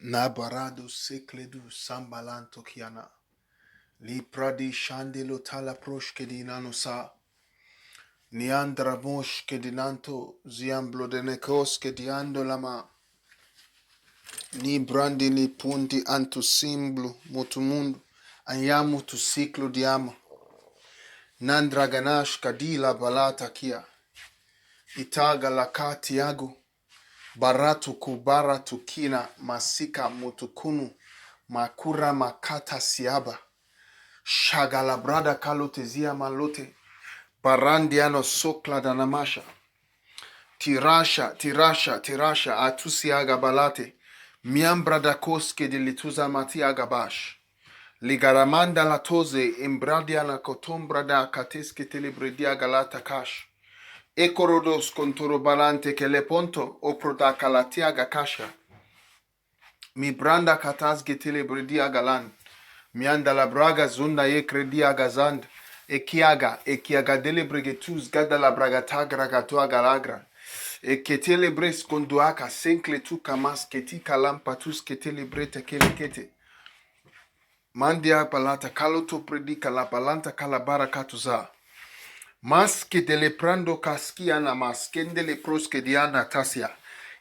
Nabarado sekledu sambalanto kiana. Li pradi shandelo tala proshke dinanosa. Niandra moshke dinanto ziamblo denekoske diando lama. Ni brandi li punti antu simblu mutumundo. Anyamu tu siklo diama. Nandra ganash kadila balata kia. Itaga lakati yago. Baratu kubara tukina masika mutukunu. Makura makata siaba. Shagalabrada kalotezia malote. Barandiano sokla danamasha. Tirasha atusiaga balate. Miambrada koske de lituza matia gabash. Ligaramanda la toze imbradia la kotombrada kateske telebredia galata kash. Ekorodos contorobalante che le ponto oproda kalatia gakasha. Mi branda katasge telebredia galan. Mianda la braga zunda ye credia gazand. Ekiaga delebregetus gada la bragatagra gatua galagra. Eketelebres konduaka senkle tu kamas keti kalampatus ketelebrete kelekete. Mandia palata kaloto predika la palanta kalabara katuza. Maske deleprando kaskia na maskende le proske diana tasia.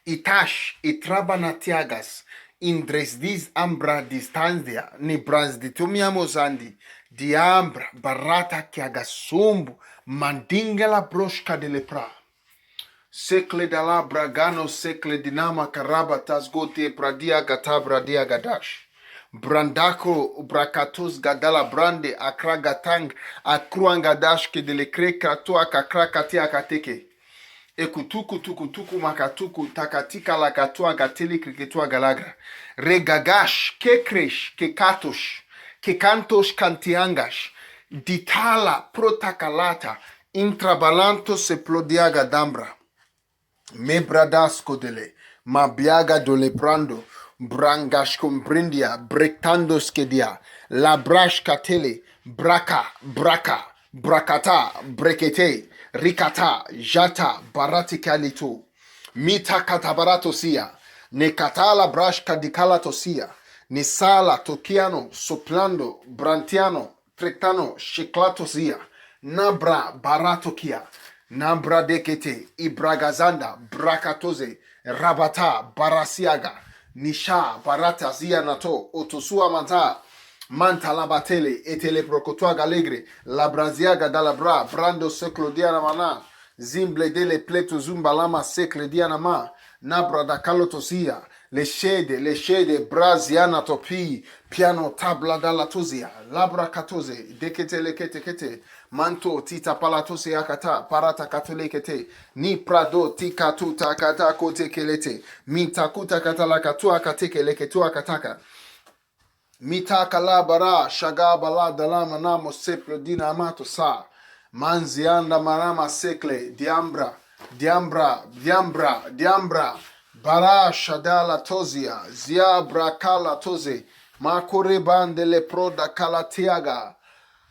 Itash, itrabana tiagas, indresdis ambra distanzia, ni bransditumiamo zandi, diambra, barata kiagasumbu, mandingela broshka de lepra. Sekle dala bragano sekle dinama karaba tasgote pradia gatabra dia gadash. Brandako brakatos gadala brande akra gatang akruangadash ke dele kre kratua kakra katia kateke. Ekutuku makatuku takatika la katua gateli kriketua galagra. Regagash kekresh kekatosh kekantosh kantiangash ditala protakalata intrabalanto seplodiaga dambra. Me bradasco dele, ma biaga dole prando, brangash comprendia, brectando skedia, la brash catele, bracata, brekete, ricata, jata, baraticalito, mita catabarato sia, ne catala brash cadicalato sia, ne sala tokiano, soplando, brantiano, trectano, shiclato sia, nabra barato kia, Nambra dekete, Ibragazanda, Brakatoze, Rabata, Barasiaga, Nisha, Barata, Zianato, Otosua Manta, Manta Labatele, Etele Procotua Galegre, Labraziaga Dalabra, Brando Seclo Diana Zimble dele Pleto Zumbalama Secle Dianama, Nabra da Calotosia, le shede, Braziana Topi, Piano Tabla dalla Tozia, Labra Catoze, Dekete Lekete Kete, Manto tita palatose akata parata katolekete ni prado tika tuta kata kote kelete minta kuta katala katua kateke leketua kataka mita kalabara shaga bala dalama namo seplo dina amato sa manzianda marama sekle diambra bara shadala tozia ziabra kala toze makore bande le proda kalatiaga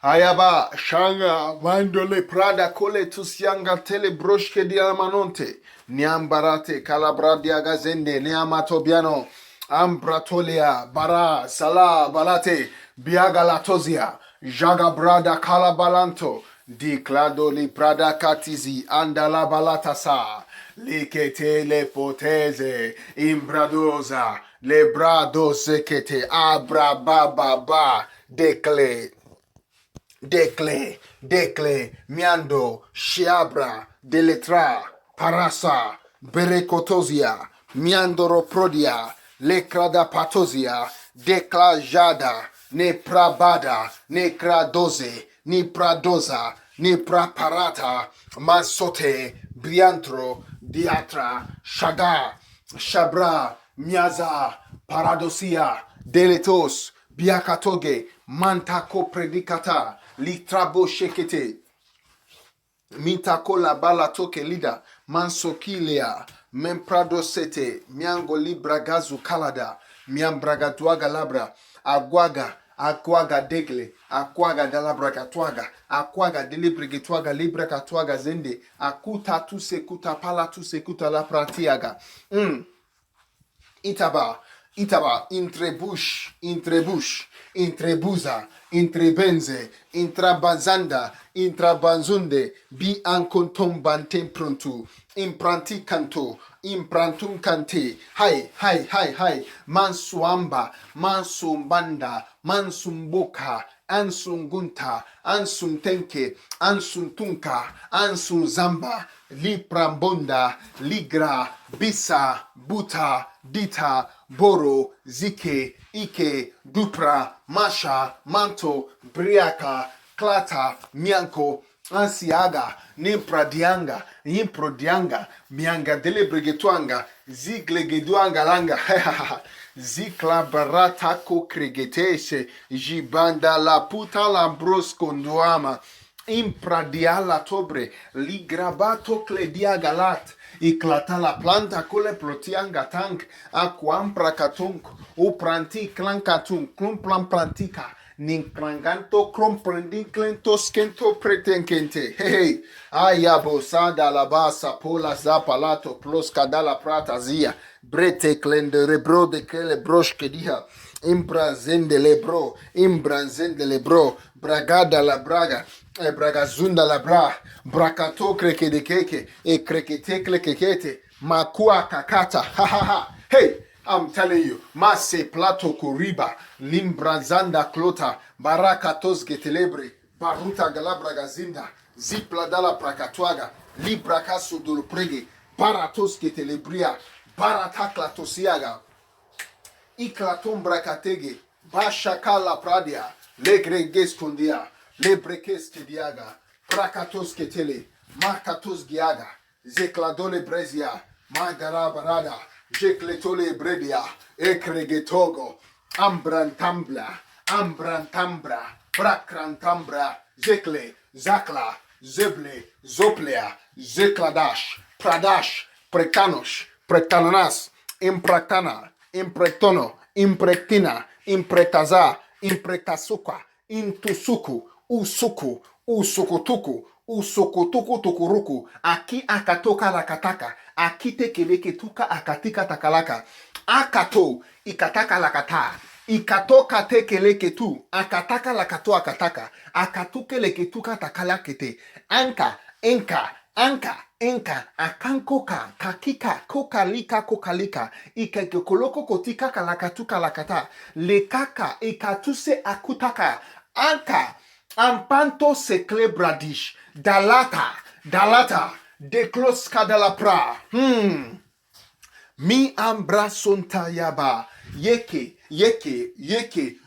Ayaba, Shanga, Mandole, Prada, Cole, Tusianga, Tele, Broshke, Diamanonte, Niambarate, Calabra, Diagazende, Neamatobiano, Ambratolia, Bara, Sala, Balate, Biagalatozia, Jaga Brada, Calabalanto, Di Clado, Li Prada, Catizi, Andala Balatasa, Likete, Le Poteze, Imbradoza, Le Brado Sekete, Abra, Ba, Dekle, Miando, Shiabra, Deletra, Parasa, Berekotozia, Miandoro Prodia, Lekrada Patozia, Dekla Jada, Ne Prabada, Ne Kradoze, Ni Pradoza, Ni Praparata, Masote, Briantro, Diatra, Shaga, Shabra, Miaza, Paradosia, Deletos, Biakatoge, Mantako Predicata, Litrabo Shekete, Mintako la bala toke lida, Mansokilea, Memprado sete, Miango libra gazu kalada, Miambragatuaga labra, Aquaga degle, Aquaga dalabra catuaga, Aquaga delibrigituaga libra catuaga zende, Akuta tu sekuta pala tu sekuta la pratiaga. Itaba, Itaba, intrebush, intrebuza, intrebenze, intrabazanda, intrabanzunde, bi ancontum bantem prontu, impranti canto, imprantum cante, hai, mansuamba, mansumbanda, mansumboka, ansungunta, ansuntenke, ansuntunka, ansunzamba, liprambonda, ligra, bisa, buta, dita, boro, zike, ike, dupra, masha, manto, briaka, klata, mianko, ansiaga, nimpradianga, improdianga, mianga dele bregetuanga, ziglegeduanga langa, zikla barata ko kregetese, jibanda la puta la brosconduama, impradiala tobre, ligrabato cledia galat, iclata la planta cole plotianga tank, aquam pracatunk, o pranti clancatunk, clumplam plantica, nincranganto comprendiclento skento pretenkente. Hey, ayabo sada la basa pola zapalato plosca dalla prata zia, brete clende rebro de kele broshke diha, imbrazende lebro, imbrazende lebro, bragada la braga, e bragazunda la bra, brakato kreke de keke, e krekete klekekete, makua kakata, ha ha ha, hey! I'm telling you, Mase Plato Kuriba, Limbrazanda Clota, Barakatos Getelebre, Baruta Galabra Gazinda, Zipla Dala Prakatuaga, Librakasu Dulprege, Baratos Getelebria, Baratakla Tosiaga, Iklatom Brakatege, Bashakala Pradia, Legreges Kundia, Lebrekes Kediaga, Prakatos Ketele, Markatos Giaga, Zekladole Brezia, Magara Barada, Jekletole Bredia, Ekregetogo, Ambrantambra, Brakrantambra, Zekle, Zakla, Zeble, Zoplea, Zekladash, Pradash, Prekanosh, Prekanonas, Impratana, Imprectono, Imprectina, Impretaza, Imprectasuka, Intusuku, Usukutuku, Usukutuku tukuruku, Aki akatoka lakataka, Akite keleke tuka akatika takalaka, Akato, ikataka lakata, Ikatoka tekeleke tu, Akataka lakato akataka, Akatuke leke tuka takalakete, Enka, akankoka, kakika, kokalika, ikekoloko kotika kalakatuka lakata, lekaka, ikatuse akutaka, anka, ampanto sekle bradish, dalata, dekloska de la pra, mi ambra sonta yaba, yeke,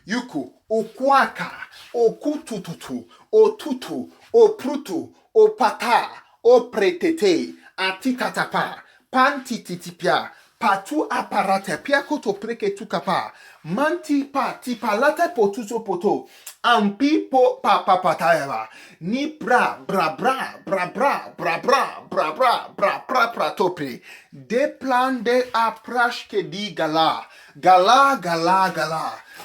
yuku, okwaka, okutututu, otutu, oprutu, opata, opretete, atitatapa, pantititipia, patu aparate, piakoto preke tukapa, manti pa, tipalate potuzo poto, ampi po papapatayaba, ni bra topre, de plan de aprashke di gala,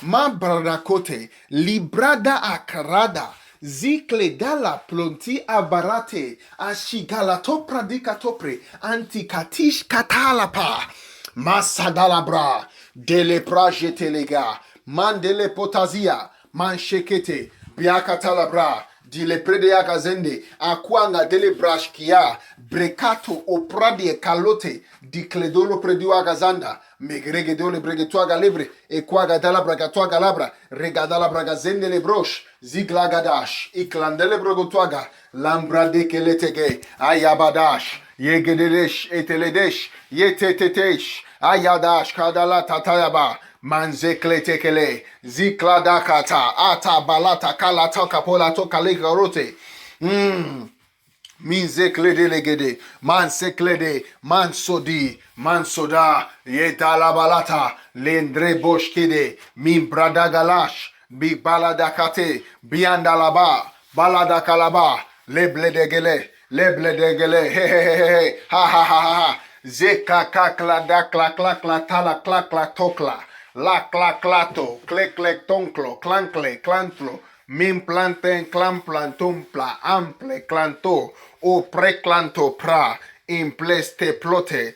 ma bradakote, librada akarada, zikle dala plonti abarate, ashigalato pradikatopre, antikatish katalapa, masadalabra, dele prajetelega, mandele potazia, manshekete, biakatalabra, dile predea gazende, akwanga dele brashkia, brekato opradie kalote, di cledolo prediwa gazanda, megregedole bregetuaga lebre, e quaga dala bragatuaga labra, regadala bragazende le broche, ziglagadash, iklandele brogotuaga, lambra de keletege, ayabadash, yegedesh eteledesh, yetetetesh, ayadash kadala tatayaba, manzekletekele, zikladakata, ata balata kalata kapola toka legarote. Minzekledelegede, manseklede, mansodi, mansoda, yetalabalata, lendre boshkede, min bradagalash, bi baladakate, biandalaba, baladakalaba, lebledegele, he, ha, zeka kakla da kla tala kla tokla, la klato, klek tonklo, klantlo, min planten clan plantumpla, ample clanto, o preclanto pra, impleste plote,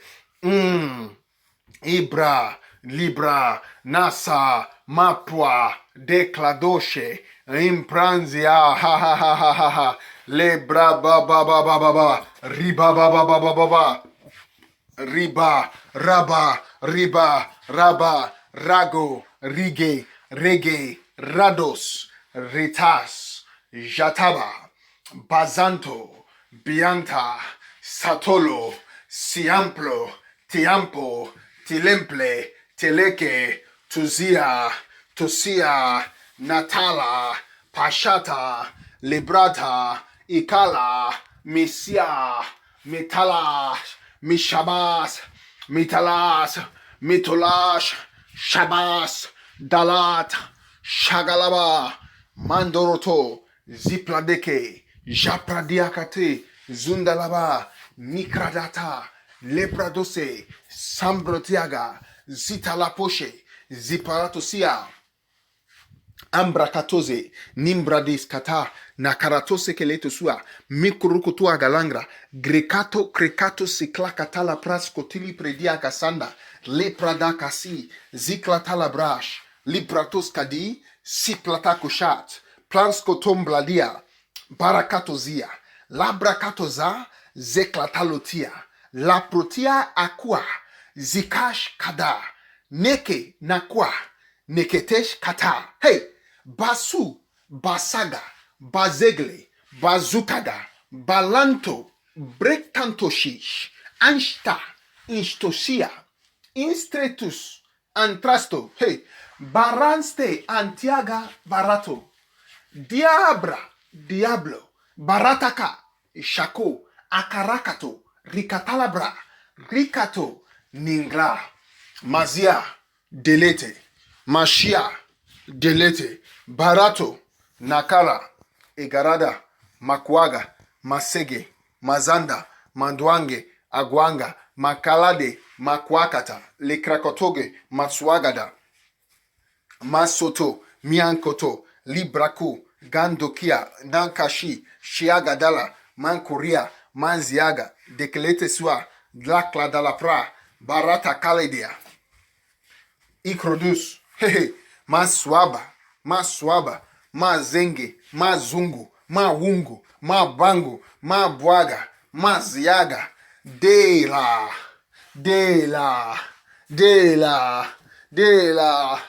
ibra, libra, nasa, mapua, decladoshe, impranzia, ha ha ha ha ha ha, lebra ba ba ba ba ba ba, riba ba ba ba ba ba ba, riba, raba, riba, raba, rago, rige, rege, rados, ritas, jataba, bazanto, bianta, satolo, siamplo, tiampo, tilemple, teleke, tuzia, tosia, natala, pashata, librata, ikala, misia, mitala, mishabas, mitalas, mitolash, shabas, dalat, shagalaba, mandoroto, zipladeke, japradiakate, zundalaba, nikradata, lepradose, sambrotiaga, zitalaposhe, ziparatosia, ambrakatoze, nimbradis kata, nakaratose keletosua, mikurukutua galangra, grekato krekato siklakatala pras kotili predia kasanda, leprada kasi, ziklatala brash, lipratos kadi, siplata kushat, planskotom bladia, barakatozia, labrakatoza, zeklatalotia, laprotia aqua, zikash kada, neke nakwa, neketesh kata. Hey, basu, basaga, bazegle, bazukada, balanto, brektantoshish, anshta, instosia, instretus, antrasto. Hey, baranste, antiaga, barato, diabra, diablo, barataka, shako, akarakato, rikatalabra, rikato, ningra, mazia, delete, mashia, delete, barato, nakara, egarada, makwaga, masege, mazanda, mandwange, agwanga, makalade, makwakata, lekrakotoge, maswagada, masoto, miankoto, libraku, gandokia, nankashi, shiagadala, mankuria, manziaga, dekelete swa, glakladalapra, barata kaledia, ikrodus, hehe, maswaba, mazenge, mazungu, mawungu, mabangu, mabwaga, maziaga, dela, dela, dela, dela,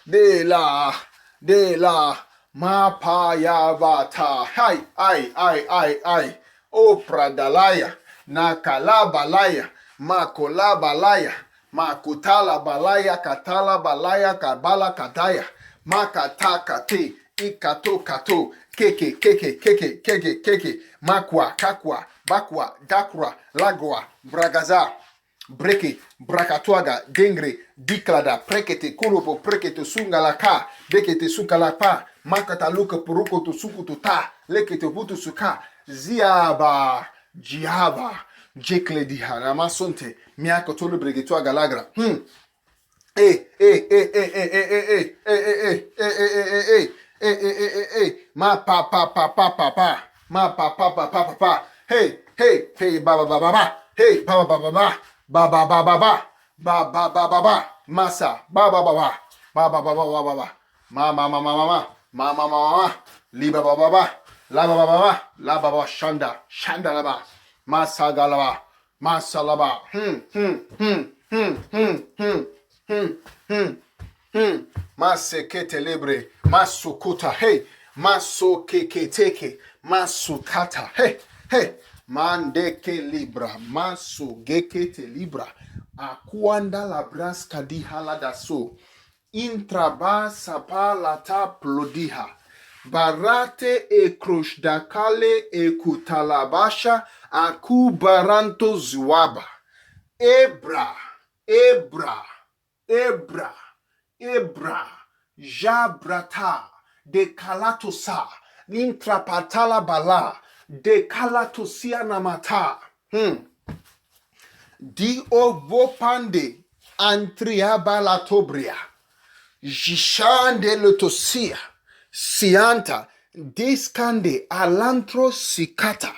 dela, dela, mapayavata, ai, o pradalaya, nakalabalaya, makolabalaya, makutala balaya, katala balaya, kabala kadaya, makatakate, ikato kato, keke, makwa, kakwa, bakwa, dakwa, lagwa, bragaza, breke, brakatuaga, dengre, diklada, prekete, kurupo, prekete, sungalaka, bekete, sukalapa, makata luka, puruko, to sukutu ta, lekete, butu suka, ziaba, jiaba, jekle diha, ramasonte, miako tolu bregetuaga lagra, ma pa, hey, hey, masa, ma, liba la baba, shanda laba, masa galaba, masalaba, masekete lebre, masukuta, hey, masokeketeke, masukata, hey, mandeke libra, masugekete libra, akuanda labras kadihala daso, intraba sapalata plodiha, barate e krushdakale e kutalabasha, akubaranto zuaba, ebra, jabrata, de kalatosa, nintrapatala bala, de kalatosia namata, di ovopande, antriabalatobria, jishande lotosia, sianta, descande alantro sikata,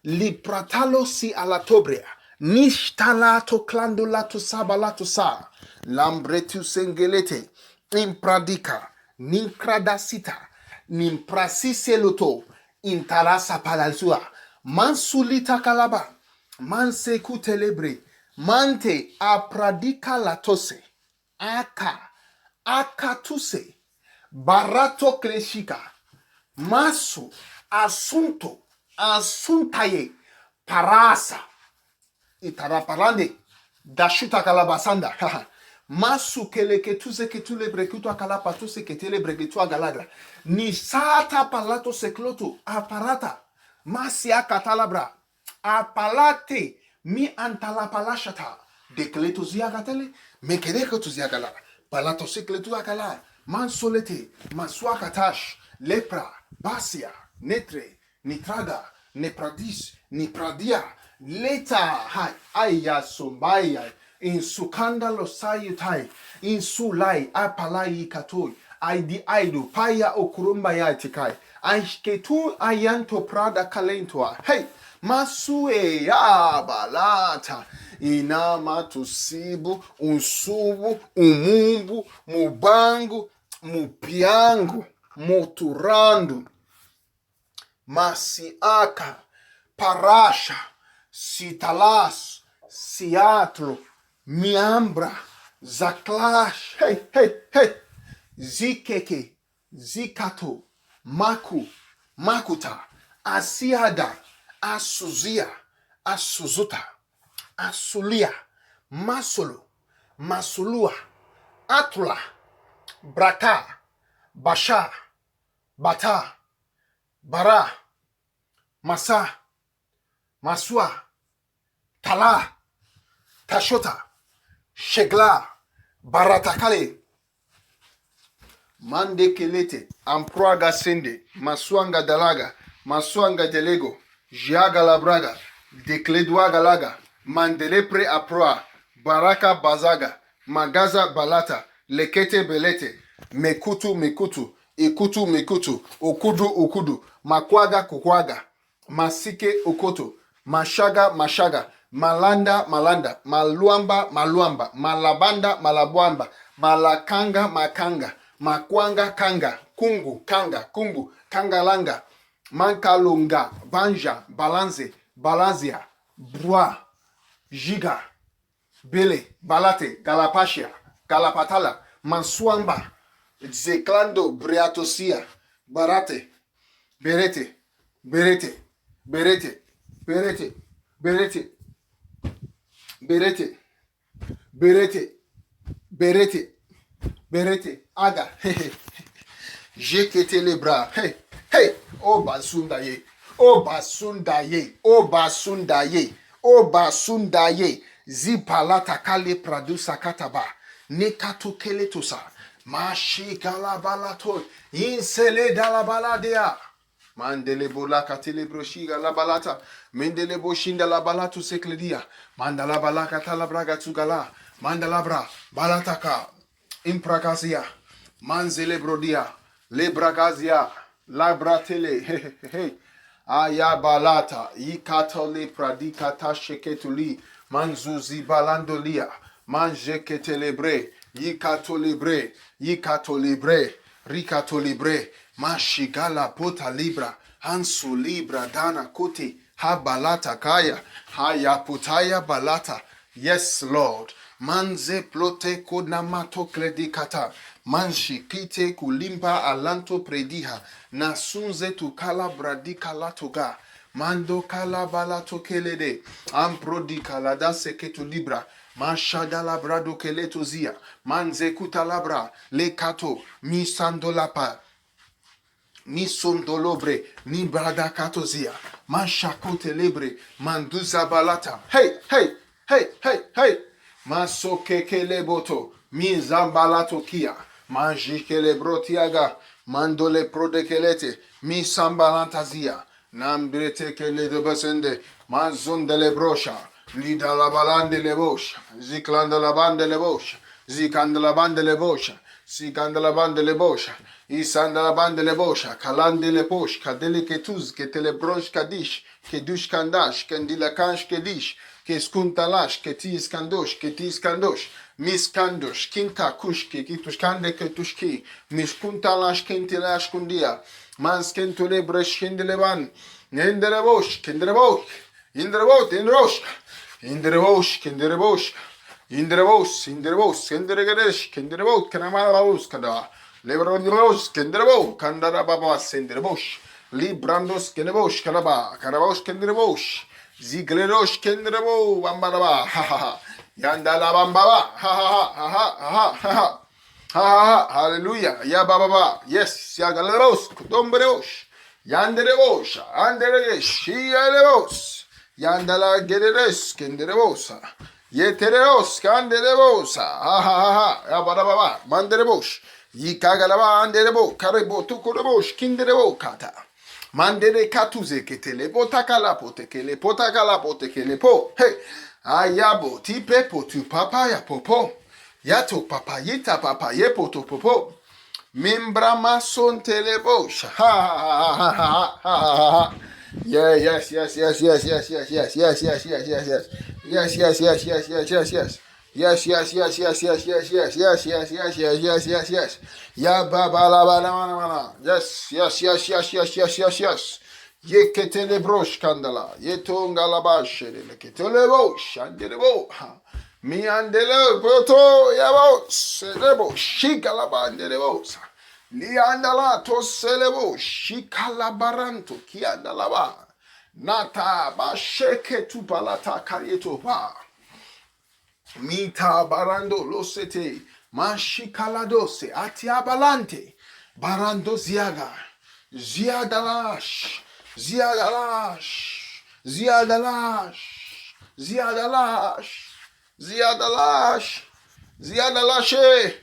lipratalo si alatobria, nishtalato clandulato sabalato sa, lambretu sengelete, impradika, ninkradasita, nimprasiseloto, intalasa palalzua, mansulita kalaba, manseku telebre, mante apradika latose, akatuse, barato kleshika, masu, asuntaye, parasa, itaraparande, dashuta kalabasanda, masu keleke tuse ketule brekutu akalapa tuse ketele breketu agalagra, ni sata palato sekloto, aparata, masia katalabra, apalate, mi antalapalashata, dekletu ziagatele, mekedeko tu ziagala, palato sekletu akala, mansolete, maswakatash, lepra, basia, netre, nitraga, nepradis, nipradia, leta, hai, aya sombaya, in sukanda losayutai, in sulai, apalai katoi, aidi aidu, paya okurumba ya tikai, aishketu ayanto prada kalentoa, hey, masue ya balata, inama tusibu, unsubu, umumbu, mubangu, mupiangu, moturandu, masiaka, parasha, sitalas, siatlo, miambra, zaklash, hey, zikeke, zikato, makuta, asiada, asuzia, asuzuta, asulia, masolo, masulua, atula, brata, basha, bata, bara, masa, maswa, tala, tashota, shegla, baratakale, mande kelete, amproaga sende, maswanga dalaga, maswanga delego, jiaga labraga, dekledwaga laga, mandele pre aproa, baraka bazaga, magaza balata, lekete belete, mekutu, ikutu, okudu, makwaga, masike okoto, mashaga, malanda, maluamba, malabanda, malabwamba, malakanga, makanga, makwanga, kanga, kungu, kumbu, kangalanga, mankalunga, banja, balanze, balazia, brua, giga, bele, balate, galapashia, galapatala, manswamba, zeklando, breatosia, barate, berete, aga, jekete les bras, hey, oh basundaye, zipalata kale pradu sakataba, nekato keletosa, mashi galabalato, insele dalabaladea, mandele bola katele broshiga la balata, mendele boshinda la balatu sekledia, mandala balaka talabraga tugala, mandalabra, balataka, imprakazia, manzele brodia, lebragazia, labratele, hey, ayabalata, ikatole pradikata sheketuli, manzuzi balandolia, manjeketelebre, yikatolibre, rikatolibre, mashigala pota libra, hansu libra dana kote, habalata kaya, hayaputaya balata. Yes, Lord. Manze plote kodnamato kledikata. Manshikite kulimba alanto prediha. Nasunze tukala bradika latoga. Mando kala balato kelede. Amprodi kalada seketu libra. Mashadala brado keleto zia. Manze kutalabra. Lekato. Misandolapa. Ni sondolobre, ni brada katozia, mashakote lebre, manduza balata. Hey. Masoke keleboto, mi zambalato kia, manjike lebrotiaga, mandole prodekelete, mi sambalantazia, nambrete kele de basende, manzonde lebrosha, lida la balande lebosha, ziklanda la bande lebosha, zikanda la bande lebosha, zikanda la bande lebosha, isanda la bande lebosha, kalande leposh, kadele ketuz, ketelebrosh kadish, kedush kandash, kendila kansh kedish, que skuntalash, que tis kandosh, Miskandosh, kinta kushki, kitushkande ketushki, miskuntalash kentelash kundia, manskentule breshkindeleban, nenderebosh, kenderebosh, inderebosh, inderosh, inderebosh, kenderebosh, inderebosh, inderebosh, kenderegeresh, kenderebosh, kanamalaus kada, lebronderos, kenderebo, kandara baba, senderebosh, librandos, kenderebosh, kanaba, karabosh, kenderebosh, ziglerosh, kenderebo, bambaraba, ha ha ha. Yandala bambaba. Ha ha ha ha ha ha ha. Ha ha ha. Hallelujah. Ya baba. Yes. Ya galeros. Kudomberos. Yanderebos. Anderesh. Yaleros. Yandala gederes. Kenderebosa. Yetereos. Kanderebosa. Ha ha ha ha. Ya baba. Manderebos. Yikagalaba anderebo. Karebo tukurebos. Kinderebo kata. Mandere katuze ketele potakala potekele potakala potekele po. Hey. Ayabo tipe potu papa ya popo. Yato papa yita papa ye poto popo. Membrama son telebosha. Ha ha ha ha ha ha ha. Yeah, yes, yes, yes, yes, yes, yes, yes, yes, yes, yes, yes, yes. Yes, yes, yes, yes, yes, yes, yes. Yes, yes, yes, yes, yes, yes, yes, yes, yes, yes, yes, yes, yes, yes. Ya baba la ba la mana. Yes, yes, yes, yes, yes, yes, yes, yes. Ye ketele brosh kandala. Ye tonga la bashere. Le ketele bosh. Andele bo. Mi andele poto yabo. Selebo. Shika la bandele bo. Li andala to selebo. Shika la baranto. Ki andala ba. Nata ba sheke tu palata karieto ba. Mita barando losete. Mashicaladose. Atiabalante. Barando ziaga. Ziadalash. Ziadalash. Ziadalash. Ziadalash. Ziadalash. Ziadalashe.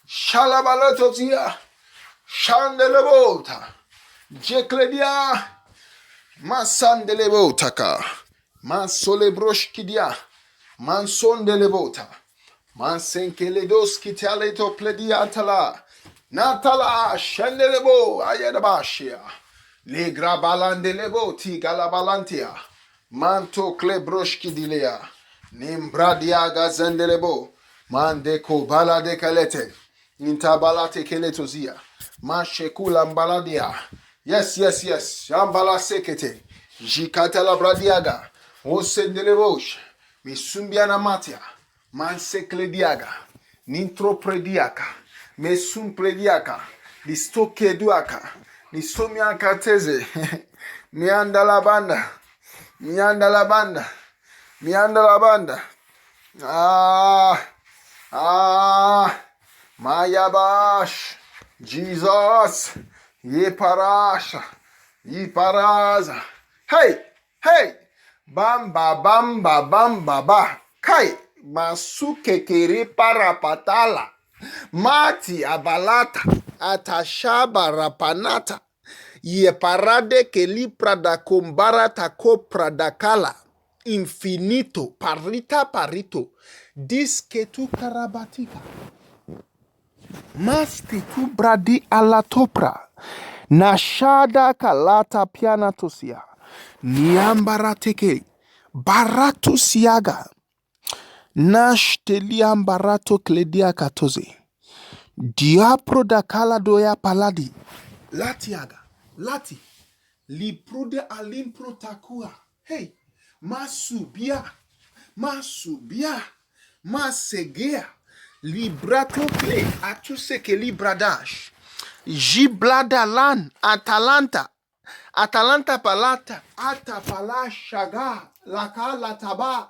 Shalabalotozia. Shandelebota. Jekledia. Masandelebotaka. Mansolebroshkidia. Mansondelebota. Mansenkeledos kitaleto plediatala. Natala shendelebo ayedabashia. Le grabalandelebo ti galabalantia. Manto klebroshki dilea. Nimbradia gazendelebo. Mandeko bala de kalete. Intabalate keletozia. Mashekula mbaladia. Yes, yes, yes. Yambala sekete. Jikatala bradiaga. Osendelebosh. Misumbiana matia. Mansekle diaga. Nintro prediaka. Mesum prediaka. Listoke duaka. Listomiaka teze. Mianda la banda. Mianda la banda. Mianda la banda. Mayabash. Jesus. Ye parasha. Ye paraza. Hey. Hey. Bamba bamba bamba ba. Kai. Masuke kere parapatala. Mati abalata. Atashaba rapanata. Ye parade ke li prada kombarata ko pradakala. Infinito parita parito. Diske tu karabatika. Maste tu bradi alatopra. Nashada kalata piana tosia. Niambara teke. Barato siaga. Nash teliambarato kledia katoze. Diapro da kala doya paladi. Latiaga. Lati. Liprude alimpro takua. Hey. Masubia. Masubia. Masegea. Librato kle. Atuseke libradash. Jiblada lan. Atalanta. Atalanta palata. Atapala shaga. Lakala taba.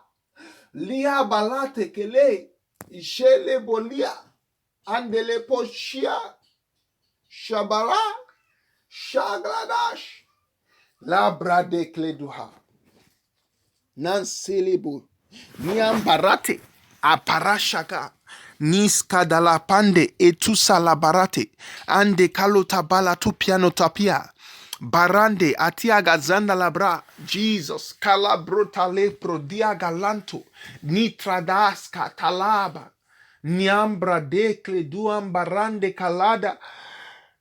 Lia balate kele. Jele bolia. Andele poshia. Shabara. Shagladash. Labra de kleduha. Nanselebo. Niambarate. Aparashaka. Niskadalapande etusalabarate. Ande kalotabala tu piano tapia. Barande atiaga zanda labra. Jesus. Calabrotale prodia galanto. Nitradaska talaba. Niambra de kleduam barande kalada.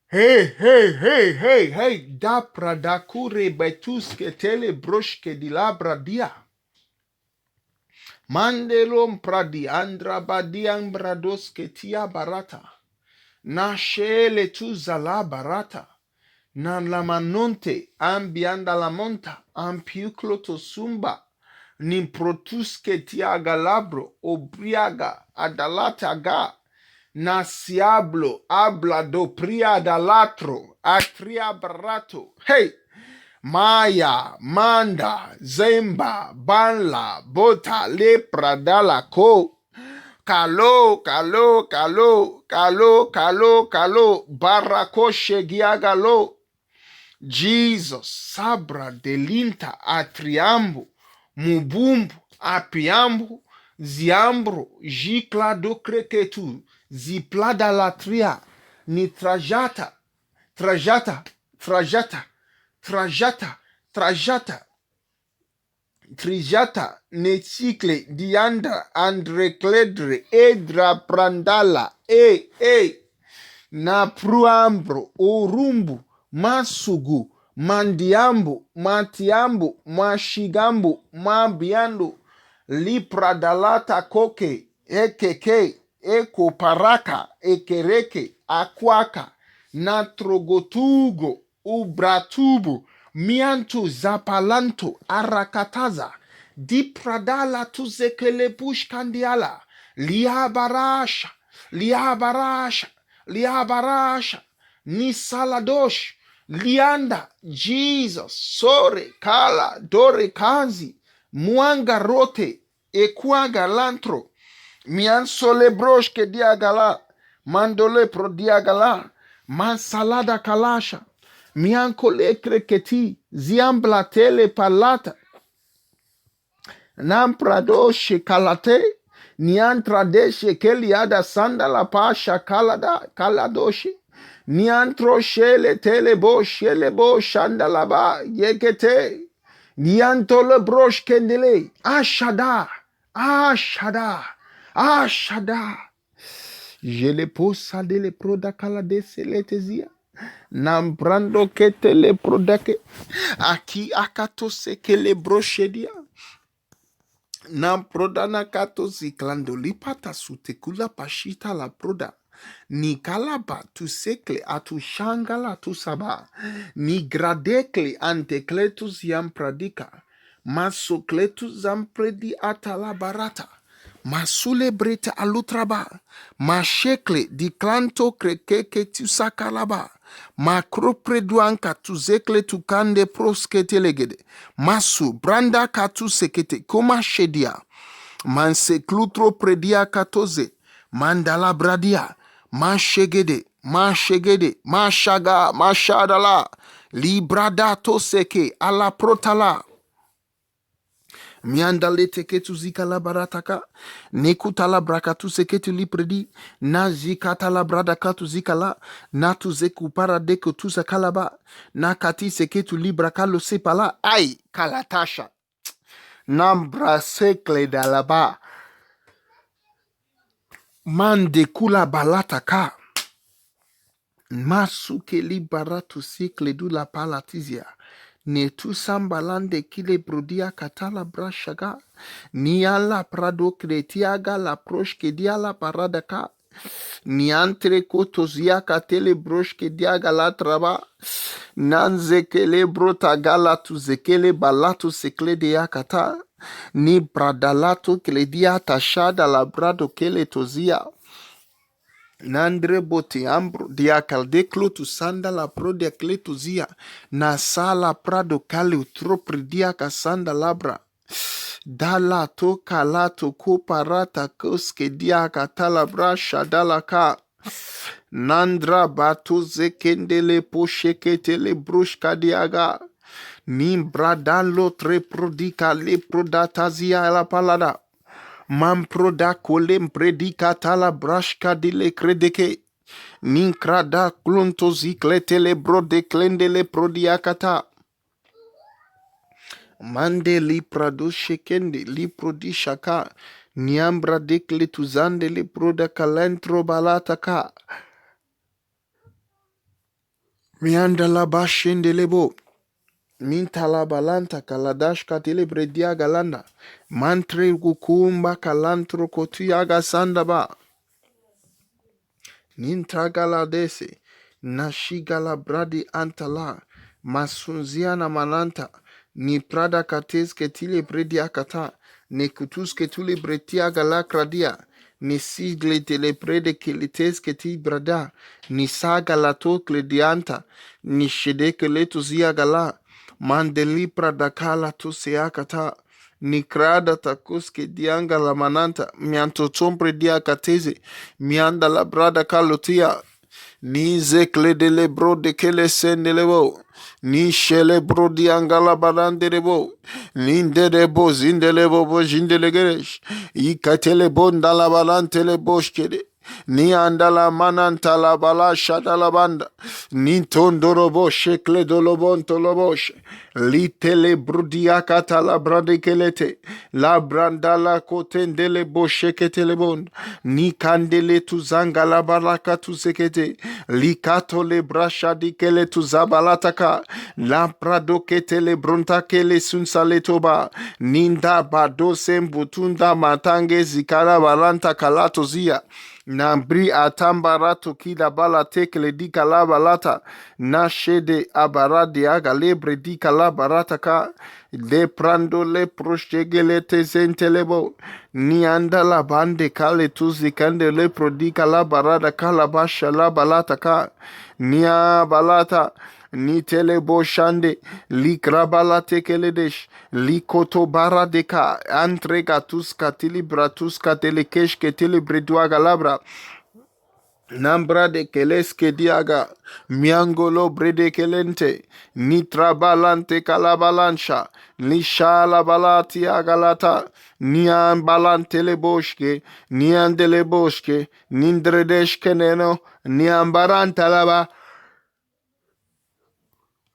Hey, hey, hey, hey, hey, da pradakure betuske tele broshke di labra dia. Mandelom pradi andra badiang brados ketia barata. Na shele tu zala barata. Na lamanonte ambianda la monta ampiuclo to sumba. Nimprotuske tiagalabro obriaga adalata ga. Nasiablo habla do pria dalatro atria barato. Hey! Maya, Manda, Zemba, Banla, Bota, Lepra, Dala, Ko. Kalo, kalo, kalo, kalo, kalo, kalo, Barako, Shegiagalo. Jesus, Sabra, Delinta, Atriambo, Mubumbu, Apiambo, Ziambro, Jicla do Creketu, Ziplada Latria, Ni Trajata, Trajata, Trajata, Trajata, Trajata, Trijata, Necicle, Diandra, Andrecledre, Edra Prandala, Na Pruambro, Orumbu, Masugu, Mandiambo, Matiambo, Mashigambo, Mabiando, Lipradalata Koke, Ekeke, Eko Paraka, Ekereke, Akwaka, Natrogotugo, Ubratubu, Miantu Zapalanto, Arakataza, Dipradala Tuzekele Bushkandiala, Liabarasha, Liabarasha, Liabarasha, Nisaladosh, Lianda, Jesus, Sore, Kala, Dore Kanzi, Muanga Rote, Equanga Lantro, Mian Sole Broshke Diagala, Mandole Pro Diagala, Mansalada Kalasha, Mian Kole Kreketi, Ziambla Tele Palata, Nampradoshe Kalate, Niantradeshe Keliada Sandala Pasha Kalada Kaladoshi. Niantro shele telebo shelebo shandalaba yekete. Niantole brosh kendele. Ashada. Ashada. Ashada. Je le posa de le proda kalade seletezia. Nambrando kete le prodake. Aki akato seke le broshedia. Nam prodana kato ziklando lipata sutekula pashita la proda. Ni kalaba tu sekle atu shangala tu saba. Ni gradekle antekletus yam pradika. Masokletus zampredi atala barata. Masule breta alutraba. Mashekle di klanto krekeke tu sakalaba. Makro preduanka tu zekle tu kande prosketelegede. Masu branda katu sekete koma shedia. Manse klutro predia katoze. Mandala bradia. Mashegede. Mashegede. Mashaga. Mashadala. Librada toseke. Ala protala. Miandale teketu zikala barataka. Nekutala brakatu seketu lipredi. Na zikatala bradakatu zikala. Na tu zeku paradeko tu sakalaba. Na kati seketu librakalo sepala. Ai kalatasha. Nambra sekle dalaba. Mande kula balataka. Masuke libaratu sikle du la palatizia. Ne tu sambalande kile brodia katala brashaga. Niala prado kretiaga la proshke diala paradaka. Niantre kotozia katele broshke diaga la traba. Nanzekele brota gala tu zekele balatu sekle de yakata. Ni bradalato kele dia tashada la brado kele tozia. Nandre boti ambro diakal declo tu sanda la pro de cletuzia na sala prado kali utropri diaka sanda labra dala to kalato ko parata koske diaka talabra shadala ka nandra batu zekendele posheketele brushka diaga nimbra dalo tre prodika le prodatazia la palada Mamproda kolem predika tala brashka dile kredeke. Ninkrada klunto zikletele brode klendele prodiakata. Mande li prado shekende li prodi shaka. Niambra dekle tuzande le proda kalentro balataka. Mianda la bashende lebo. Mintala balanta kaladashka telebredia galanda. Mantre gukumba kalantro kotiaga sandaba. Nintagaladese. Nashigala bradi antala. Masunziana mananta. Ni prada kates ketile bredia kata. Ne kutus ketule bretia gala kradia. Ni sigle tele prede kilites keti brada. Ni saga lato kledianta. Ni shede keletu zia gala. Mandeli prada kala tu seakata. Ni krada takuske dianga la mananta. Mianto tompre dia kateze. Mianda la brada kalotia. Ni zekle de le bro de kele sendelebo. Ni shele bro di angala baranderebo. Ni nderebo zindelebo bo jindelegeresh. Ikatele bonda la balantele boshkede. Ni andala mananta la bala shadala banda. Ni tondorobo shekle dolobon toloboshe. Li tele brudiakata la bradekelete. La brandala kotendele bosheketele bond. Ni kandele tu zanga la baraka tu sekete. Li kato le brasha dikele tu zabalataka. La prado ketele bronta kele sunsale toba. Ninda bado sembutunda matange zikara balanta kalato zia. Nambri atambarato kila bala tekele di kalaba lata. Na shede abaradi aga lebre di kalaba rata ka. Le prando le proshegele te zentelebo. Ni anda la bande kale tuzi kande le prodi kalaba rada kalabasha la balata ka. Nia balata. Ni telebo shande. Li krabala tekeledesh. Li koto bara deka. Entrega tuska tilibra tuska telekesh ke tilibredua galabra. Nambra de keleske diaga, miangolo brede kelente, nitra balante kalabalansha, lishala balati agalata, nian balantele boshke, nian dele boshke, nindredeshke neno, nian barantalaba,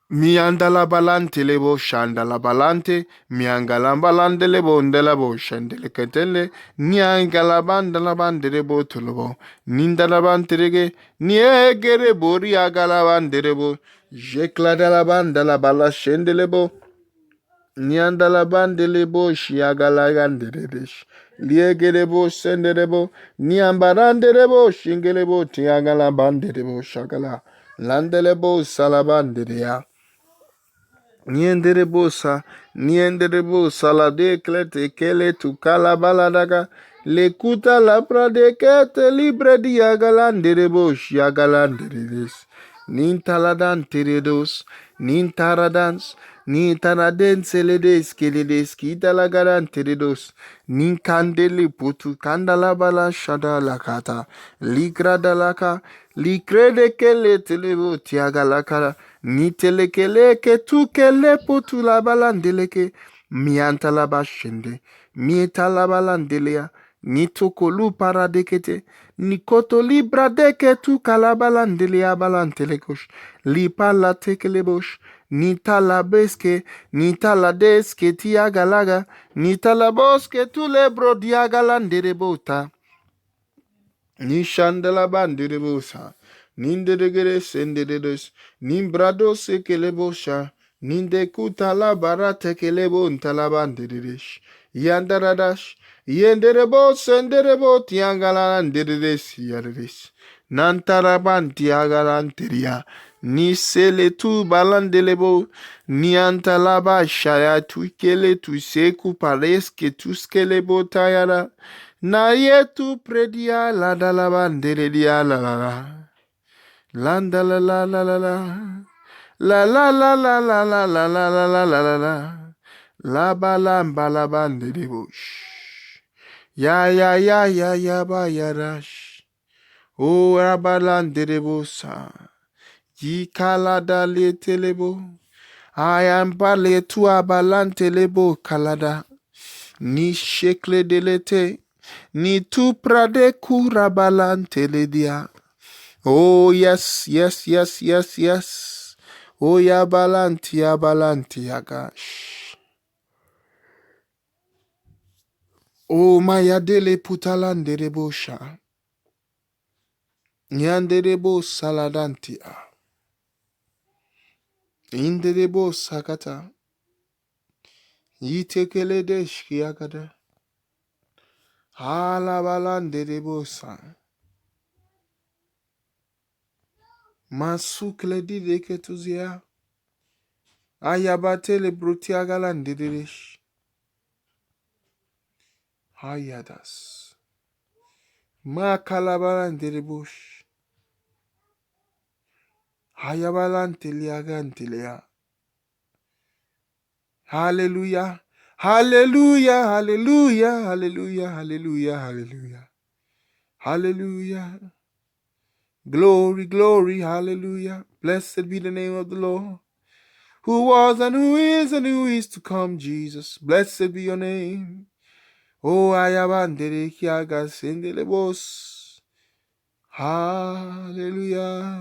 mianda la balante lebo shanda la balante, mianga balande lebo ndela bo shandele ketele, nianga la banda la bande lebo tulobo, ninda la banterege, niegere bori aga la bande lebo, jekla de la banda la bala shendelebo, nianda la bande lebo shiaga la ganderebesh, liegere bo senderebo, niambarande lebo shingelebo tiaga la bande lebo shagala, landelebo salabande ya. Nienderebo salade klete kele tu kalabaladaga lekuta la pradekete libre diagalanderebo shiagalanderes nintaladan teredos nintaradans nintaraden seledes keledes kitalagaran teredos ninkandele putu kandalabala shada lakata likradalaka likrede kele telebo tiagalakara ni telekele ke tu kele potu la balandeleke mianta la bashende mieta la balandelea ni tokolu paradekete ni koto libra deke tu kalabalandelea balantelekosh li pala tekelebosh ni talabeske ni taladeske tiagalaga ni talaboske tu lebro diagalanderebota ni shandala bandirebosa. Nindegere sendedes. Nimbrado sekelebosha. Ninde kutala barate kelebo ntalabandiresh. Yandaradash. Yenderebo senderebo tiangalandiredes yaredes. Nantaraban tiagalanteria. Ni sele tu balandelebo. Ni antalaba shaya tuikele tu seku pareske tuskelebo tayara. Na yetu predia la da la bandere dia la la la. Landa la la la la la. La la la la la la la la la la la la la. La balamba la bandere bush. Ya ya ya ya ya ba ya rash. O rabalandere busa. Yi kalada le telebo. I am bale tu abalante lebo kalada. Ni shekle delete. Ni tu prade kurabalante ledia. Oh yes, yes, yes, yes, yes. Oh ya balanti agash. Oh mayadele putalandere sha. Nyandere bo saladantia. Indelebo sakata. Yitekele deshkiagada. Halabalandelebo sa. Masukle dideketuzia. Ayabatele brutiagalandedesh. Hayadas. Makalabalandelebosh. Hayabalanteliagantelia. Hallelujah. Hallelujah. Hallelujah. Hallelujah. Hallelujah. Hallelujah. Hallelujah. Glory, glory. Hallelujah. Blessed be the name of the Lord, who was and who is to come, Jesus. Blessed be your name. Oh, ayabandere kiaga sendelebos. Hallelujah.